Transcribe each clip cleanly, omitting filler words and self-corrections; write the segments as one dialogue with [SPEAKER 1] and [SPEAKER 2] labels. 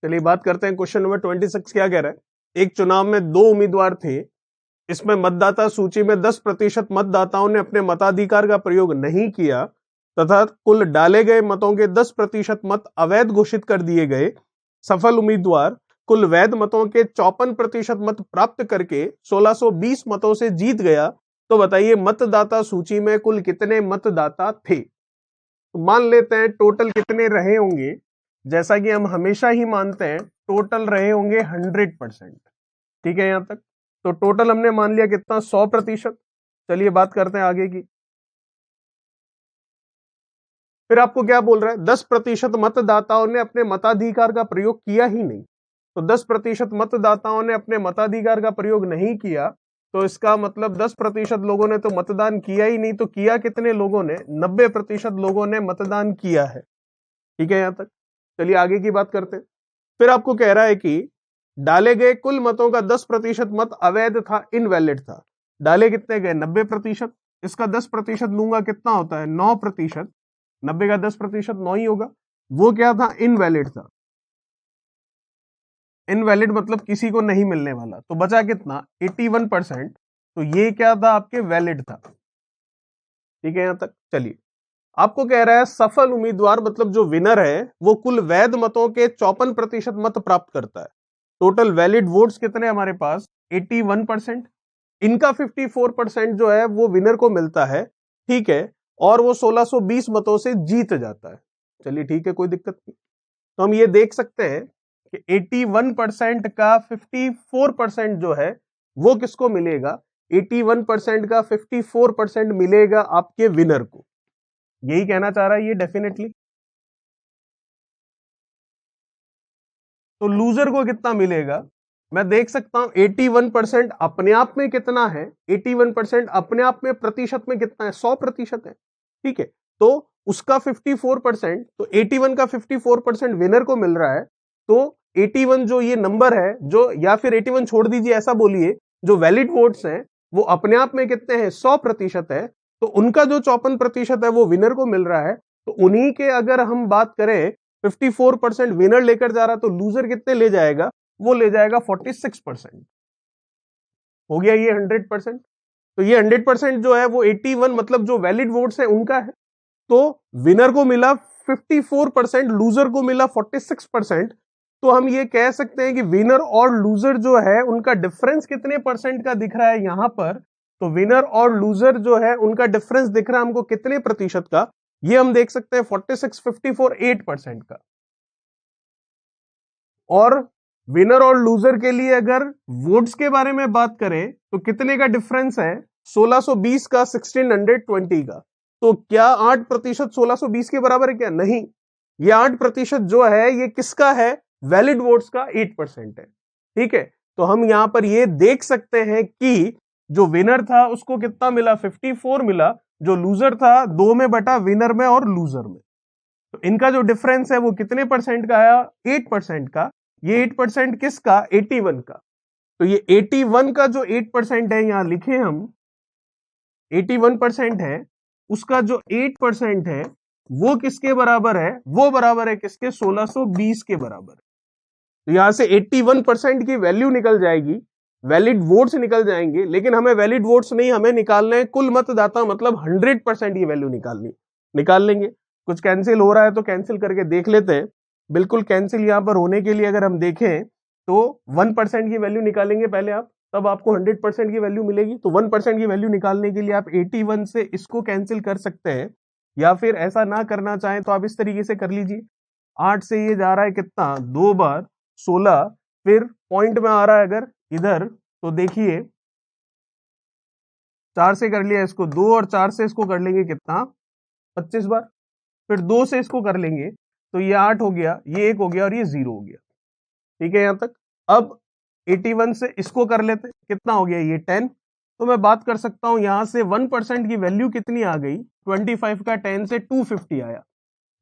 [SPEAKER 1] चलिए बात करते हैं क्वेश्चन नंबर 26 क्या कह रहा है। एक चुनाव में 2 उम्मीदवार थे। इसमें मतदाता सूची में 10% मतदाताओं ने अपने मताधिकार का प्रयोग नहीं किया तथा कुल डाले गए मतों के 10% मत अवैध घोषित कर दिए गए। सफल उम्मीदवार कुल वैध मतों के 54% मत प्राप्त करके 1620 मतों से जीत गया। तो बताइए मतदाता सूची में कुल कितने मतदाता थे। तो मान लेते हैं टोटल कितने रहे होंगे, जैसा कि हम हमेशा ही मानते हैं टोटल रहे होंगे 100%। ठीक है यहां तक। तो टोटल हमने मान लिया कितना, 100%। चलिए बात करते हैं आगे की। फिर आपको क्या बोल रहा है, 10% मतदाताओं ने अपने मताधिकार का प्रयोग किया ही नहीं। तो 10% मतदाताओं ने अपने मताधिकार का प्रयोग नहीं किया, तो इसका मतलब 10% लोगों ने तो मतदान किया ही नहीं। तो किया कितने लोगों ने, 90% लोगों ने मतदान किया है। ठीक है यहां तक। चलिए आगे की बात करते हैं। फिर आपको कह रहा है कि डाले गए कुल मतों का 10% मत अवैध था, इनवैलिड था। डाले कितने गए, 90%। इसका 10% लूंगा कितना होता है, 9%। 90 का 10% 9 ही होगा। वो क्या था, इनवैलिड था। इनवैलिड मतलब किसी को नहीं मिलने वाला। तो बचा कितना, 81%। तो ये क्या था, आपके वैलिड था। ठीक है यहां तक। चलिए आपको कह रहा है सफल उम्मीदवार मतलब जो विनर है वो कुल वैध मतों के 54% मत प्राप्त करता है। टोटल वैलिड वोट्स कितने हमारे पास, 81%। इनका 54% जो है वो विनर को मिलता है। ठीक है, और वो 1620 मतों से जीत जाता है। चलिए ठीक है, कोई दिक्कत नहीं। तो हम ये देख सकते हैं कि 81% का 54% जो है वो किसको मिलेगा, 81% का 54% मिलेगा आपके विनर को। यही कहना चाह रहा है ये डेफिनेटली। तो लूजर को कितना मिलेगा, मैं देख सकता हूं 81% अपने आप में कितना है, 81% अपने आप में प्रतिशत में कितना है, 100% है। ठीक है, तो उसका 54%, तो 81 का 54% विनर को मिल रहा है। तो 81 जो ये नंबर है, जो या फिर 81 छोड़ दीजिए, ऐसा बोलिए जो वैलिड वोट्स हैं वो अपने आप में कितने हैं, 100% है। तो उनका जो 54% है वो विनर को मिल रहा है। तो उन्हीं के अगर हम बात करें, 54% विनर लेकर जा रहा, तो लूजर कितने ले जाएगा, वो ले जाएगा 46%। हो गया ये 100%। तो ये 100% जो है वो 81 मतलब जो वैलिड वोट्स है उनका है। तो विनर को मिला 54%, लूजर को मिला 46%। तो हम ये कह सकते हैं कि विनर और लूजर जो है उनका डिफरेंस कितने परसेंट का दिख रहा है यहां पर। तो विनर और लूजर जो है उनका डिफरेंस दिख रहा है हमको कितने प्रतिशत का, ये हम देख सकते हैं 46, 54, 8% का। और विनर और लूजर के लिए अगर वोट्स के बारे में बात करें तो कितने का डिफरेंस है, 1620 का 1620 का। तो क्या 8% 1620 के बराबर है क्या, नहीं। ये 8% जो है ये किसका है, वैलिड वोट्स का 8% है। ठीक है, तो हम यहां पर ये देख सकते हैं कि जो विनर था उसको कितना मिला, 54 मिला। जो लूजर था 2 में बटा विनर में और लूजर में। तो इनका जो डिफरेंस है वो कितने परसेंट का आया, 8% का। ये 8% किसका, 81 का। तो ये 81 का जो 8% है यहां लिखे हम, 81% है, उसका जो 8% है वो किसके बराबर है, वो बराबर है किसके, 1620 के बराबर। तो यहां से 81% की वैल्यू निकल जाएगी, वैलिड वोट्स निकल जाएंगे। लेकिन हमें वैलिड वोट्स नहीं, हमें निकालना है कुल मतदाता मतलब 100% की वैल्यू निकाल लेंगे। कुछ कैंसिल हो रहा है तो कैंसिल करके देख लेते हैं। बिल्कुल कैंसिल यहां पर होने के लिए अगर हम देखें तो 1% की वैल्यू निकालेंगे पहले आप, तब आपको 100% की वैल्यू मिलेगी। तो 1% की वैल्यू निकालने के लिए आप 81 से इसको कैंसिल कर सकते हैं, या फिर ऐसा ना करना चाहें तो आप इस तरीके से कर लीजिए। 8 से ये जा रहा है कितना, 2 बार 16, फिर पॉइंट में आ रहा है अगर इधर तो देखिए 4 से कर लिया इसको 2, और 4 से इसको कर लेंगे कितना, 25 बार। फिर 2 से इसको कर लेंगे तो ये 8 हो गया, ये 1 हो गया और ये 0 हो गया। ठीक है यहां तक। अब 81 से इसको कर लेते हैं, कितना हो गया, ये 10। तो मैं बात कर सकता हूं यहां से 1% की वैल्यू कितनी आ गई, 25 का 10 से 250 आया।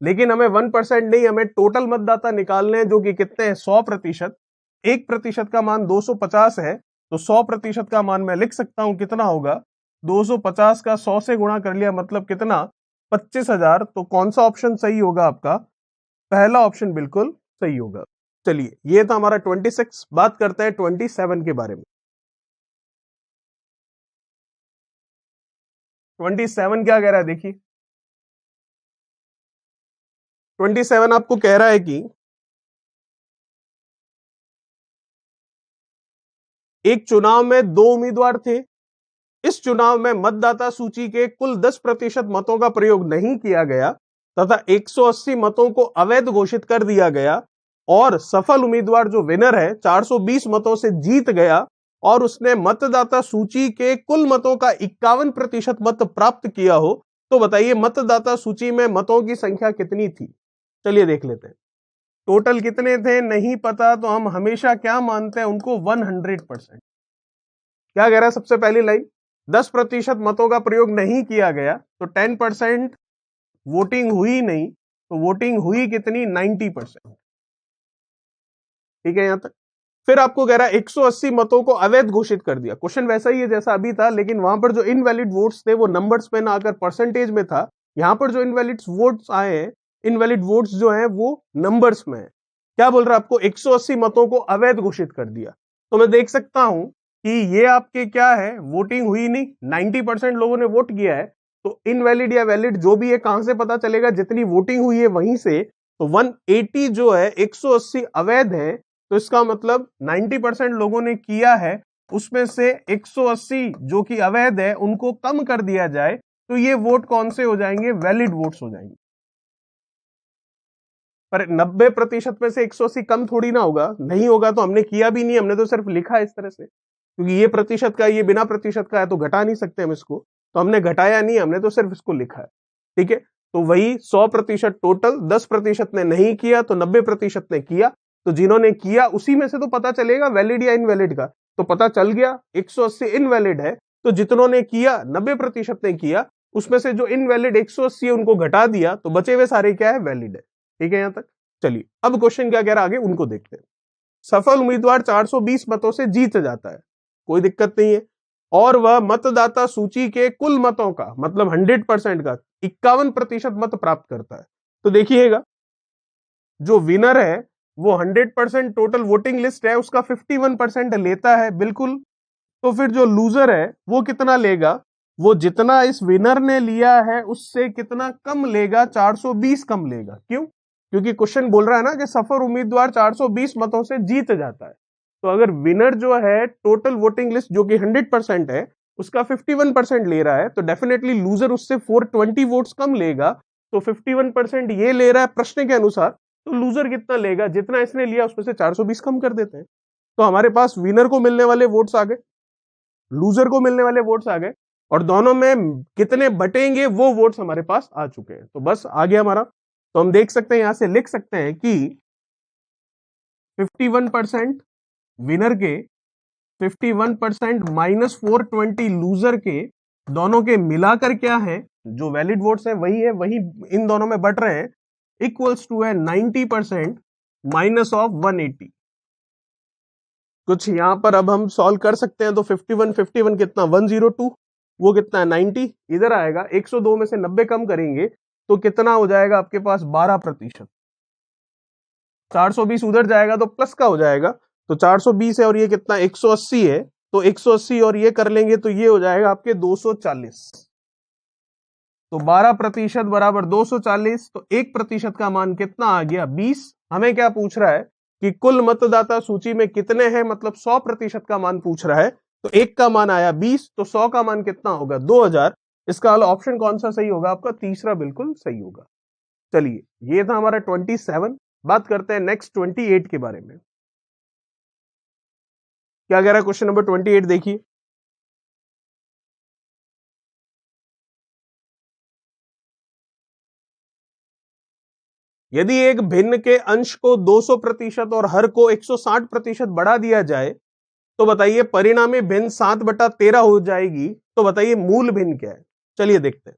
[SPEAKER 1] लेकिन हमें 1% नहीं, हमें टोटल मतदाता निकालने हैं जो कि कितने हैं, 100%। 1% का मान 250 है, तो 100% का मान मैं लिख सकता हूं कितना होगा, 250 का 100 से गुणा कर लिया मतलब कितना, 25,000। तो कौन सा ऑप्शन सही होगा आपका, पहला ऑप्शन बिल्कुल सही होगा। चलिए ये था हमारा 26। बात करते हैं 27 के बारे में। 27 क्या कह रहा है देखिए। 27 आपको कह रहा है कि एक चुनाव में 2 उम्मीदवार थे। इस चुनाव में मतदाता सूची के कुल 10% मतों का प्रयोग नहीं किया गया तथा 180 मतों को अवैध घोषित कर दिया गया और सफल उम्मीदवार जो विनर है 420 मतों से जीत गया और उसने मतदाता सूची के कुल मतों का 51% मत प्राप्त किया हो, तो बताइए मतदाता सूची में मतों की संख्या कितनी थी। चलिए देख लेते हैं। टोटल कितने थे नहीं पता, तो हम हमेशा क्या मानते हैं उनको 100%। क्या कह रहा है सबसे पहली लाइन, 10% मतों का प्रयोग नहीं किया गया तो 10% वोटिंग हुई नहीं, तो वोटिंग हुई कितनी 90%। ठीक है यहां तक। फिर आपको कह रहा है 180 मतों को अवैध घोषित कर दिया। क्वेश्चन वैसा ही है जैसा अभी था, लेकिन वहां पर जो इनवैलिड वोट्स थे वो नंबर्स में ना आकर परसेंटेज में था। यहां पर जो इनवैलिड वोट्स आए हैं, इनवैलिड वोट्स जो हैं वो नंबर्स में है। क्या बोल रहा है आपको, 180 मतों को अवैध घोषित कर दिया। तो मैं देख सकता हूं कि ये आपके क्या है, वोटिंग हुई नहीं, 90% लोगों ने वोट किया है। तो इनवैलिड या वैलिड जो भी है कहां से पता चलेगा, जितनी वोटिंग हुई है वहीं से। तो 180 जो है 180 अवैध है, तो इसका मतलब 90% लोगों ने किया है, उसमें से 180 जो कि अवैध है उनको कम कर दिया जाए, तो ये वोट कौन से हो जाएंगे, वैलिड वोट्स हो जाएंगे। पर 90% में से 180 कम थोड़ी ना होगा, नहीं होगा तो हमने किया भी नहीं, हमने तो सिर्फ लिखा इस तरह से, क्योंकि ये प्रतिशत का ये बिना प्रतिशत का है तो घटा नहीं सकते हम इसको, तो हमने घटाया नहीं, हमने तो सिर्फ इसको लिखा है। ठीक है, तो वही 100% टोटल, 10% ने नहीं किया तो 90% ने किया। तो जिन्होंने किया उसी में से तो पता चलेगा वैलिड या इनवैलिड का। तो पता चल गया 180 इनवैलिड है, तो जितनों ने किया 90% ने किया, उसमें से जो इनवैलिड 180 है उनको घटा दिया, तो बचे हुए सारे क्या है, वैलिड है। ठीक है यहां तक। चलिए अब क्वेश्चन क्या कह रहा है आगे उनको देखते हैं। सफल उम्मीदवार 420 मतों से जीत जाता है, कोई दिक्कत नहीं है, और वह मतदाता सूची के कुल मतों का मतलब 100% का 51% मत प्राप्त करता है। तो देखिएगा जो विनर है वो 100% टोटल वोटिंग लिस्ट है उसका 51% लेता है, बिल्कुल। तो फिर जो लूजर है वो कितना लेगा, वो जितना इस विनर ने लिया है उससे कितना कम लेगा, 420 कम लेगा। क्यों, क्योंकि क्वेश्चन बोल रहा है ना कि सफल उम्मीदवार 420 मतों से जीत जाता है। तो अगर विनर जो है टोटल वोटिंग लिस्ट जो कि 100% है उसका 51% ले रहा है, तो डेफिनेटली लूजर उससे 420 वोट्स कम लेगा। तो 51% ये ले रहा है प्रश्न के अनुसार, तो लूजर कितना लेगा, जितना इसने लिया उसमें से 420 कम कर देते हैं। तो हमारे पास विनर को मिलने वाले वोट्स आ गए, लूजर को मिलने वाले वोट्स आ गए, और दोनों में कितने बटेंगे वो वोट्स हमारे पास आ चुके हैं। तो बस आ गया हमारा। तो हम देख सकते हैं यहां से लिख सकते हैं कि 51% विनर के, 51% माइनस 420 लूजर के, दोनों के मिलाकर क्या है, जो वैलिड वोट्स है वही है, वही इन दोनों में बट रहे हैं, इक्वल्स टू है 90% माइनस ऑफ 180। कुछ यहां पर अब हम सॉल्व कर सकते हैं। तो 51 कितना 102, वो कितना है 90, इधर आएगा 102 में से 90 कम करेंगे तो कितना हो जाएगा आपके पास 12%। 420 उधर जाएगा तो प्लस का हो जाएगा, तो 420 है और ये कितना 180 है, तो 180 और ये कर लेंगे तो ये हो जाएगा आपके 240। तो 12% बराबर 240, तो 1% का मान कितना आ गया 20। हमें क्या पूछ रहा है कि कुल मतदाता सूची में कितने हैं, मतलब 100% का मान पूछ रहा है। तो 1 का मान आया 20, तो 100 का मान कितना होगा 2000। इसका वाला ऑप्शन कौन सा सही होगा आपका, तीसरा बिल्कुल सही होगा। चलिए ये था हमारा 27। बात करते हैं नेक्स्ट 28 के बारे में। क्या कह रहा है क्वेश्चन नंबर 28 देखिए। यदि एक भिन्न के अंश को 200% और हर को 160% बढ़ा दिया जाए, तो बताइए परिणामी भिन्न 7/13 हो जाएगी। तो बताइए मूल भिन्न क्या है। चलिए देखते हैं।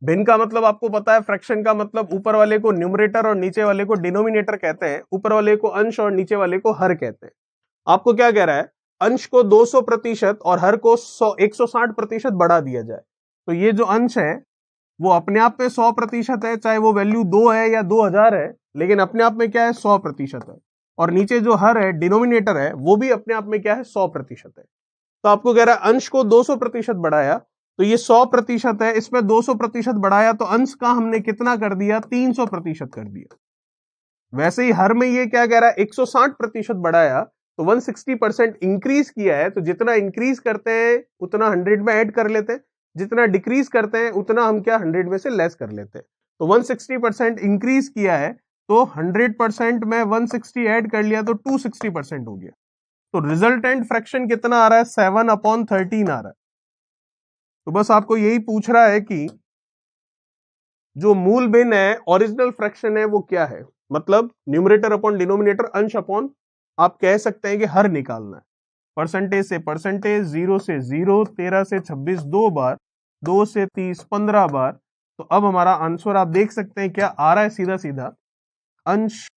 [SPEAKER 1] भिन्न का मतलब आपको पता है, फ्रैक्शन का मतलब ऊपर वाले को न्यूमरेटर और नीचे वाले को डिनोमिनेटर कहते हैं, ऊपर वाले को अंश और नीचे वाले को हर कहते हैं। आपको क्या कह रहा है, अंश को 200% और हर को 160% बढ़ा दिया जाए। तो ये जो अंश है वो अपने आप में 100% है, चाहे वो वैल्यू 2 है या 2000 है, लेकिन अपने आप में क्या है 100% है। और नीचे जो हर है डिनोमिनेटर है वो भी अपने आप में क्या है 100% है। तो आपको कह रहा है अंश को 200% बढ़ाया तो ये 100% है, इसमें 200% बढ़ाया तो अंश का हमने कितना कर दिया 300% कर दिया। वैसे ही हर में ये क्या कह रहा है 160% बढ़ाया तो 160% इंक्रीज किया है, तो जितना इंक्रीज करते हैं उतना 100 में ऐड कर लेते हैं, जितना डिक्रीज करते हैं उतना हम क्या 100 में से लेस कर लेते हैं। तो 160% इंक्रीज किया है तो 100% में 160 ऐड कर लिया तो 260% हो गया। तो रिजल्टेंट फ्रैक्शन कितना आ रहा है 7/13 आ रहा है। तो बस आपको यही पूछ रहा है कि जो मूल भिन्न है ओरिजिनल फ्रैक्शन है वो क्या है, मतलब न्यूमरेटर अपॉन डिनोमिनेटर, अंश अपॉन आप कह सकते हैं कि हर निकालना है। परसेंटेज से परसेंटेज, 0 से 0, 13 से 26 2 बार, 2 से 30 15 बार। तो अब हमारा आंसर आप देख सकते हैं क्या आ रहा है, सीधा सीधा अंश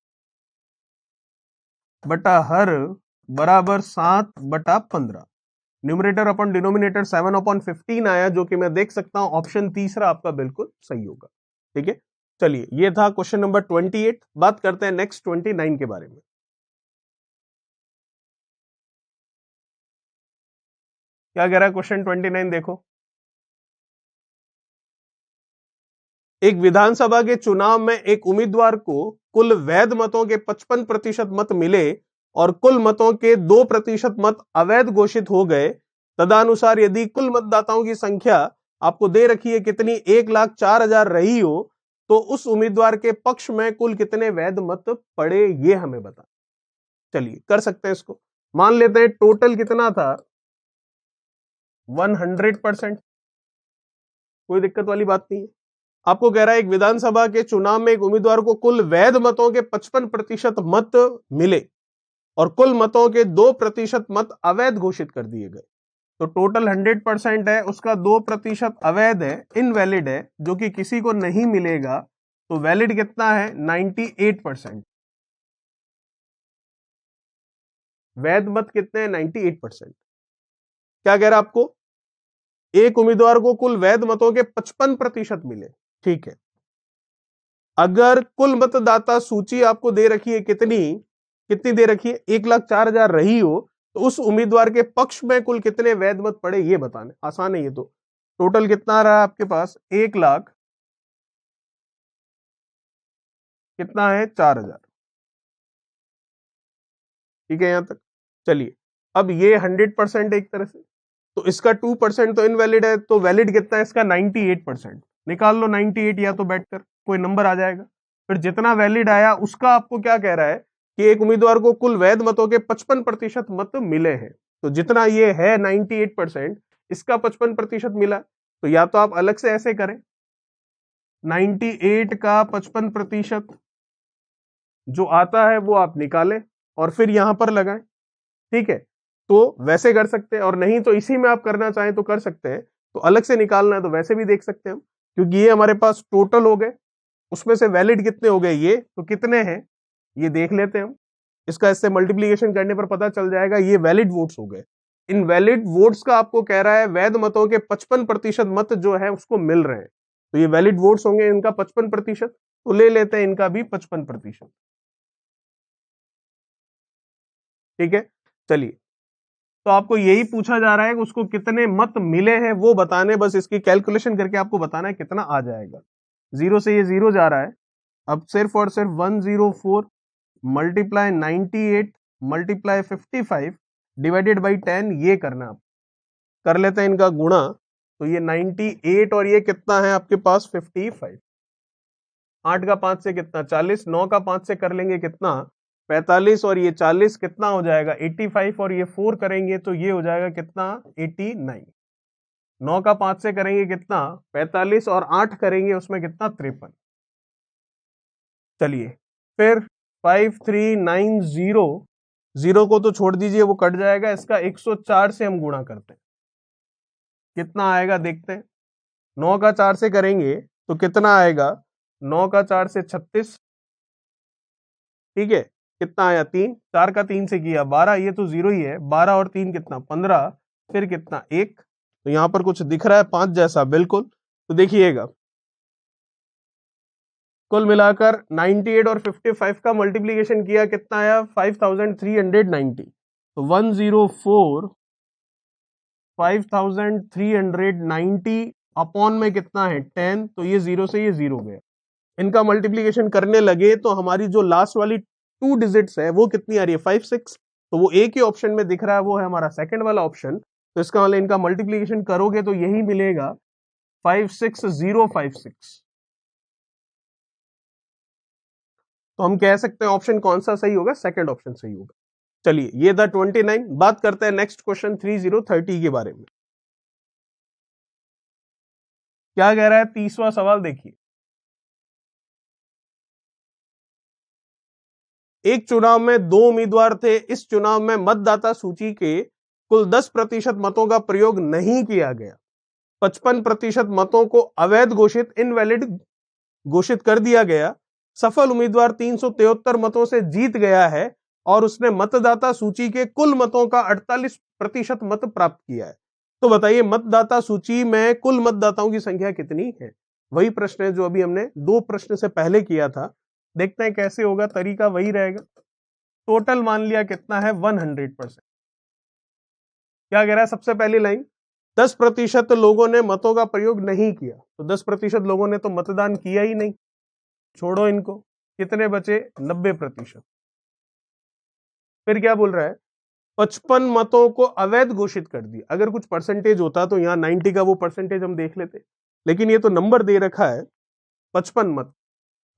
[SPEAKER 1] बटा हर बराबर 7/15। न्यूमरेटर अपॉन डिनोमिनेटर 7/15 आया, जो कि मैं देख सकता हूं ऑप्शन तीसरा आपका बिल्कुल सही होगा। ठीक है, चलिए ये था क्वेश्चन नंबर 28। बात करते हैं नेक्स्ट 29 के बारे में। क्या कह रहा है क्वेश्चन 29, देखो। एक विधानसभा के चुनाव में एक उम्मीदवार को कुल वैध मतों के 55% मत मिले और कुल मतों के 2% मत अवैध घोषित हो गए। तदनुसार यदि कुल मतदाताओं की संख्या आपको दे रखी है कितनी 1,04,000 रही हो तो उस उम्मीदवार के पक्ष में कुल कितने वैध मत पड़े, ये हमें बता। चलिए कर सकते हैं इसको। मान लेते हैं टोटल कितना था 100%, कोई दिक्कत वाली बात नहीं है। आपको कह रहा है एक विधानसभा के चुनाव में एक उम्मीदवार को कुल वैध मतों के 55% मत मिले और कुल मतों के 2% मत अवैध घोषित कर दिए गए। तो टोटल 100% है, उसका 2% अवैध है, इनवैलिड है, जो कि किसी को नहीं मिलेगा। तो वैलिड कितना है 98%। वैध मत कितने हैं 98%। क्या कह रहा है आपको, एक उम्मीदवार को कुल वैध मतों के 55% मिले। ठीक है, अगर कुल मतदाता सूची आपको दे रखी है कितनी कितनी दे रखी है 1,04,000 रही हो तो उस उम्मीदवार के पक्ष में कुल कितने वैध मत पड़े ये बताने। आसान है ये तो। टोटल कितना आ रहा है आपके पास 1,00,000 कितना है 4,000। ठीक है यहां तक। चलिए अब ये 100% एक तरह से, तो इसका 2% तो इनवैलिड है, तो वैलिड कितना है इसका 98%। निकाल लो 98 या तो बैठकर कोई नंबर आ जाएगा। फिर जितना वैलिड आया उसका आपको क्या कह रहा है कि एक उम्मीदवार को कुल वैध मतों के 55% मत मिले हैं। तो जितना ये है 98%, इसका 55% मिला। तो या तो आप अलग से ऐसे करें 98 का 55% जो आता है वो आप निकालें और फिर यहां पर लगाएं। ठीक है, तो वैसे कर सकते हैं, और नहीं तो इसी में आप करना चाहें तो कर सकते हैं। तो अलग से निकालना है तो वैसे भी देख सकते हैं हम, क्योंकि ये हमारे पास टोटल हो गए, उसमें से वैलिड कितने हो गए ये तो कितने हैं ये देख लेते हैं हम। इसका इससे मल्टीप्लीकेशन करने पर पता चल जाएगा, ये वैलिड वोट्स हो गए। इन वैलिड वोट्स का आपको कह रहा है वैध मतों के 55% मत जो है उसको मिल रहे हैं, तो ये वैलिड वोट्स होंगे इनका 55%। तो ले लेते हैं इनका भी 55%। ठीक है, चलिए तो आपको यही पूछा जा रहा है कि उसको कितने मत मिले हैं वो बताने, बस इसकी कैलकुलेशन करके आपको बताना है कितना आ जाएगा। 0 से ये 0 जा रहा है, अब सिर्फ और सिर्फ 104 मल्टीप्लाई 98 मल्टीप्लाई 55 डिवाइडेड बाई 10 ये करना। आप कर लेते हैं इनका गुणा, तो ये 98 और ये कितना है आपके पास 55। 8 का 5 से कितना 40, 9 का 5 से कर लेंगे कितना 45 और ये 40 कितना हो जाएगा 85 और ये 4 करेंगे तो ये हो जाएगा कितना 89। 9 का 5 से करेंगे कितना 45 और 8 करेंगे उसमें कितना 53। चलिए फिर 5390, 0 को तो छोड़ दीजिए वो कट जाएगा, इसका 104 से हम गुणा करते हैं कितना आएगा देखते हैं। 9 का 4 से करेंगे तो कितना आएगा, 9 का 4 से 36। ठीक है, कितना आया 3, 4 का 3 से किया 12, ये तो 0 ही है, 12 और 3 कितना 15, फिर कितना 1। तो यहां पर कुछ दिख रहा है 5 जैसा बिल्कुल। तो देखिएगा कुल मिलाकर 98 और 55 का मल्टीप्लीकेशन किया, कितना आया 5390। तो 104 5390 अपॉन में कितना है 10, तो ये जीरो से ये जीरो गया। इनका मल्टीप्लीकेशन करने लगे तो हमारी जो लास्ट वाली 2 डिजिट्स है वो कितनी आ रही है 56, तो वो एक ही ऑप्शन में दिख रहा है, वो है हमारा सेकंड वाला ऑप्शन। तो इसका मतलब इनका मल्टीप्लीकेशन करोगे तो यही मिलेगा 56056। तो हम कह सकते हैं ऑप्शन कौन सा सही होगा, सेकंड ऑप्शन सही होगा। चलिए ये था 29। बात करते हैं नेक्स्ट क्वेश्चन 3030 के बारे में। क्या कह रहा है 30वां सवाल देखिए। एक चुनाव में 2 उम्मीदवार थे। इस चुनाव में मतदाता सूची के कुल 10% मतों का प्रयोग नहीं किया गया। 55% मतों को अवैध घोषित इनवैलिड घोषित कर दिया गया। सफल उम्मीदवार 373 मतों से जीत गया है और उसने मतदाता सूची के कुल मतों का 48% मत प्राप्त किया है। तो बताइए मतदाता सूची में कुल मतदाताओं की संख्या कितनी है। वही प्रश्न है जो अभी हमने 2 प्रश्न से पहले किया था। देखते हैं कैसे होगा, तरीका वही रहेगा। टोटल मान लिया कितना है 100%। क्या कह रहा है सबसे पहली लाइन, 10% लोगों ने मतों का प्रयोग नहीं किया, तो 10% लोगों ने तो मतदान किया ही नहीं, छोड़ो इनको। कितने बचे 90%। फिर क्या बोल रहा है 55 मतों को अवैध घोषित कर दिया। अगर कुछ परसेंटेज होता तो यहां 90 का वो परसेंटेज हम देख लेते, लेकिन ये तो नंबर दे रखा है 55 मत,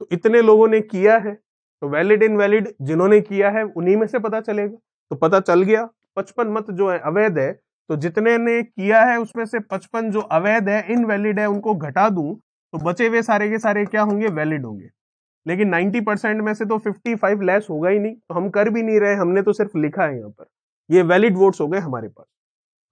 [SPEAKER 1] तो इतने लोगों ने किया है, तो वैलिड इनवैलिड जिन्होंने किया है उन्हीं में से पता चलेगा। तो पता चल गया 55 मत जो है अवैध है, तो जितने ने किया है उसमें से 55 जो अवैध है इनवैलिड है उनको घटा दूं तो बचे हुए सारे के सारे क्या होंगे, वैलिड होंगे। लेकिन 90% में से तो 55 लेस होगा ही नहीं, तो हम कर भी नहीं रहे, हमने तो सिर्फ लिखा है यहाँ पर। ये वैलिड वोट्स हो गए हमारे पास।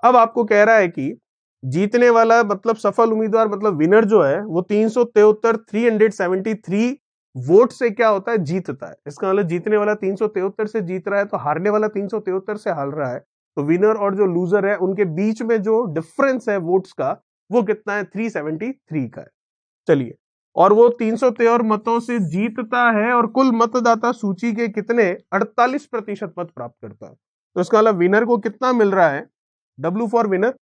[SPEAKER 1] अब आपको कह रहा है कि जीतने वाला मतलब सफल उम्मीदवार मतलब विनर जो है वो 373 वोट से क्या होता है, जीतता है। इसका मतलब जीतने वाला 373 से जीत रहा है, तो हारने वाला 373 से हार रहा है। तो विनर और जो लूजर है उनके बीच में जो डिफरेंस है वोट्स का वो कितना है 373 का है। चलिए, और वो 373 मतों से जीतता है और कुल मतदाता सूची के कितने 48% मत प्राप्त करता है। तो इसका मतलब विनर को कितना मिल रहा है, डब्ल्यू फॉर विनर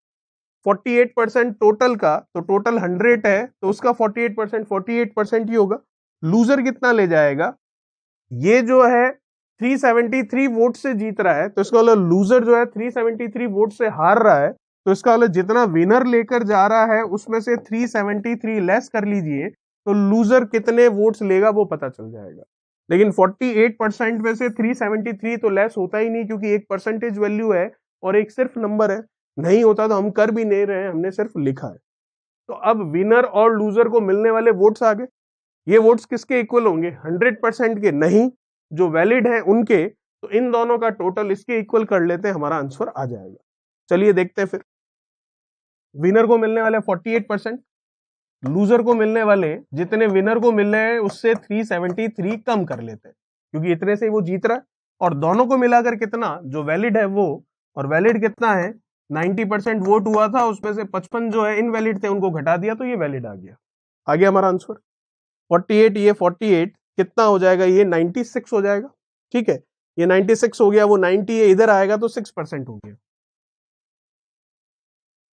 [SPEAKER 1] 48% टोटल का, तो टोटल 100 है तो उसका 48% ही होगा। लूजर कितना ले जाएगा, ये जो है 373 वोट से जीत रहा है, तो इसका मतलब लूजर जो है 373 वोट से हार रहा है। तो इसका मतलब जितना विनर लेकर जा रहा है उसमें से 373 लेस कर लीजिए, तो लूजर कितने वोट्स लेगा वो पता चल जाएगा। लेकिन 48% में से 373 तो लेस होता ही नहीं, क्योंकि एक परसेंटेज वैल्यू है और एक सिर्फ नंबर है। नहीं होता तो हम कर भी नहीं रहे, हमने सिर्फ लिखा है। तो अब विनर और लूजर को मिलने वाले वोट्स आ गए। ये वोट्स किसके इक्वल होंगे, 100% के नहीं, जो वैलिड है उनके। तो इन दोनों का टोटल इसके इक्वल कर लेते हैं, हमारा आंसर आ जाएगा। चलिए देखते हैं फिर। विनर को मिलने वाले 48%, लूजर को मिलने वाले जितने विनर को मिल रहे हैं उससे 373 कम कर लेते हैं, क्योंकि इतने से वो जीत रहा है। और दोनों को मिलाकर कितना जो वैलिड है वो, और वैलिड कितना है 90% वोट हुआ था, उसमें से 55 जो है इनवैलिड थे उनको घटा दिया, तो ये वैलिड आ गया हमारा आंसर 48। ये 48 कितना हो जाएगा, ये 96 हो जाएगा। ठीक है, ये 96 हो गया, वो 90 है इधर आएगा तो 6% हो गया।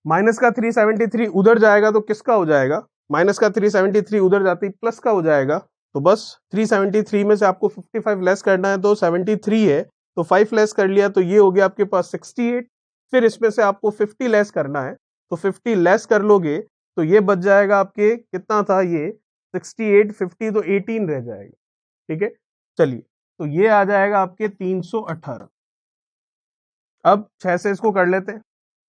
[SPEAKER 1] माइनस का 373 उधर जाएगा तो किसका हो जाएगा, माइनस का 373 उधर जाती प्लस का हो जाएगा। तो बस 373 में से आपको 55 लेस करना है, तो 73 है तो 5 लेस कर लिया, तो ये हो गया आपके पास 68। फिर इसमें से आपको 50 लेस करना है, तो 50 लेस कर लोगे तो ये बच जाएगा आपके, कितना था ये 68, 50 तो 18 रह जाएगा। ठीक है, चलिए तो ये आ जाएगा आपके 318। अब 6 से इसको कर लेते हैं,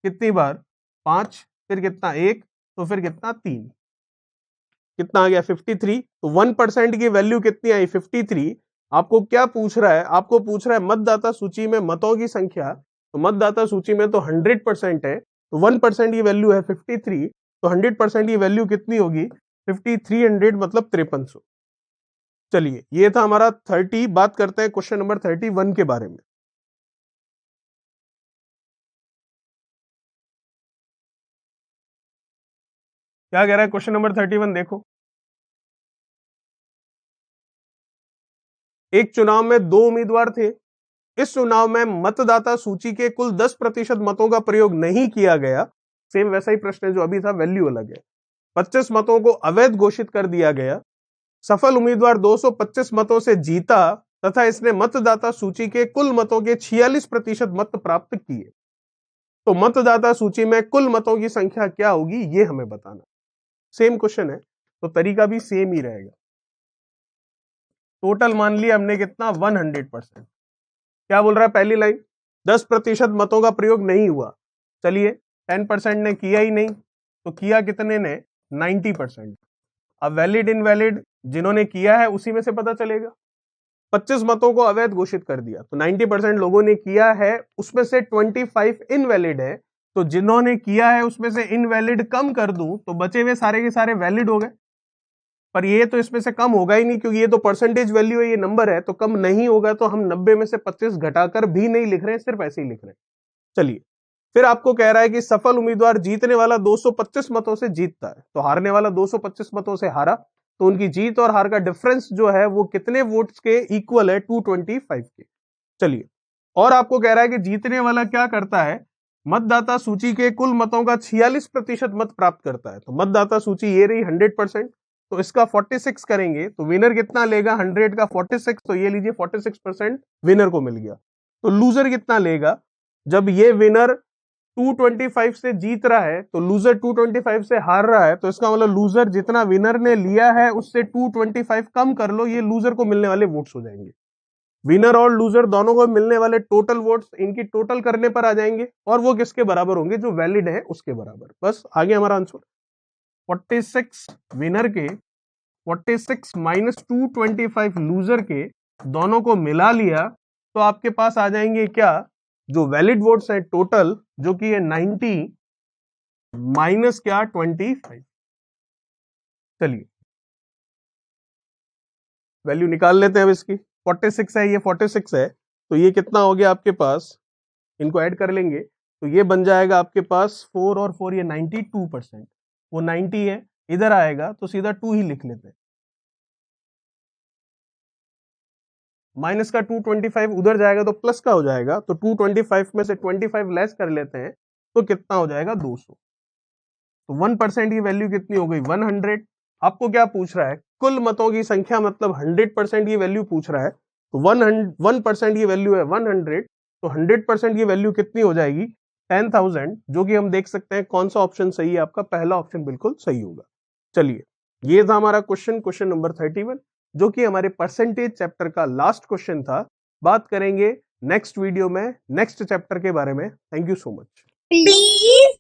[SPEAKER 1] कितनी बार 5, फिर कितना 1, तो फिर कितना 3, कितना आ गया 53। तो 1% की वैल्यू कितनी आई 53। आपको क्या पूछ रहा है, आपको पूछ रहा है मतदाता सूची में मतों की संख्या। तो मतदाता सूची में तो 100% है, तो 1% की वैल्यू है 53, तो 100% की वैल्यू कितनी होगी 5300 मतलब 5300। चलिए ये था हमारा 30। बात करते हैं क्वेश्चन नंबर 31 के बारे में। क्या कह रहा है क्वेश्चन नंबर 31, देखो। एक चुनाव में 2 उम्मीदवार थे, इस चुनाव में मतदाता सूची के कुल 10% मतों का प्रयोग नहीं किया गया। सेम वैसा ही प्रश्न है जो अभी था, वैल्यू अलग है। 25 मतों को अवैध घोषित कर दिया गया। सफल उम्मीदवार 225 मतों से जीता तथा इसने मतदाता सूची के कुल मतों के 46% मत प्राप्त किए। तो मतदाता सूची में कुल मतों की संख्या क्या होगी ये हमें बताना। सेम क्वेश्चन है तो तरीका भी सेम ही रहेगा। टोटल मान लिया हमने कितना, 100%। क्या बोल रहा है पहली लाइन, 10% मतों का प्रयोग नहीं हुआ। चलिए 10% ने किया ही नहीं, तो किया कितने ने, 90%। अब वैलिड इनवैलिड जिन्होंने किया है उसी में से पता चलेगा। 25 मतों को अवैध घोषित कर दिया, तो 90% लोगों ने किया है, उसमें से 25 इनवैलिड है, तो जिन्होंने किया है उसमें से इनवैलिड कम कर दूं तो बचे हुए सारे के सारे वैलिड हो गए। पर ये तो इसमें से कम होगा ही नहीं, क्योंकि ये तो परसेंटेज वैल्यू है, ये नंबर है, तो कम नहीं होगा। तो हम 90 में से 25 घटाकर भी नहीं लिख रहे हैं, सिर्फ ऐसे ही लिख रहे हैं। चलिए फिर आपको कह रहा है कि सफल उम्मीदवार जीतने वाला 225 मतों से जीतता है, तो हारने वाला 225 मतों से हारा, तो उनकी जीत और हार का डिफरेंस जो है वो कितने वोट्स के इक्वल है, 225 के। चलिए और आपको कह रहा है कि जीतने वाला क्या करता है, मतदाता सूची के कुल मतों का 46% मत प्राप्त करता है। तो मतदाता सूची ये रही 100%, तो इसका 46 करेंगे तो विनर कितना लेगा, 100 का 46, तो ये लीजिए 46% विनर को मिल गया। तो लूजर कितना लेगा, जब ये विनर 225 से जीत रहा है तो लूजर 225 से हार रहा है, तो इसका मतलब लूजर जितना विनर ने लिया है उससे 225 कम कर लो, ये लूजर को मिलने वाले वोट्स हो जाएंगे। विनर और लूजर दोनों को मिलने वाले टोटल वोट्स इनकी टोटल करने पर आ जाएंगे, और वो किसके बराबर होंगे, जो वैलिड है उसके बराबर। बस आगे हमारा आंसर 46 विनर के 46 माइनस 225 लूजर के, दोनों को मिला लिया तो आपके पास आ जाएंगे क्या, जो वैलिड वोट्स है टोटल, जो कि है 90 माइनस क्या 25। चलिए वैल्यू निकाल लेते हैं अब इसकी। 46 है, ये 46 है, तो ये कितना हो गया आपके पास, इनको ऐड कर लेंगे तो ये बन जाएगा आपके पास 4 और 4 ये 92%। वो 90 है, इधर आएगा तो सीधा 2 ही लिख लेते हैं। माइनस का 225 उधर जाएगा तो प्लस का हो जाएगा, तो 225 में से 25 लेस कर लेते हैं तो कितना हो जाएगा, 200। तो 1% की वैल्यू कितनी हो गई, 100। आपको क्या पूछ रहा है, कुल मतों की संख्या, मतलब 100% की वैल्यू पूछ रहा है। तो 1% की वैल्यू है 100, तो 100% की वैल्यू कितनी हो जाएगी, 10,000, जो कि हम देख सकते हैं कौन सा ऑप्शन सही है आपका, पहला ऑप्शन बिल्कुल सही होगा। चलिए ये था हमारा क्वेश्चन नंबर 31, जो कि हमारे परसेंटेज चैप्टर का लास्ट क्वेश्चन था। बात करेंगे नेक्स्ट वीडियो में नेक्स्ट चैप्टर के बारे में। Thank you so much. Please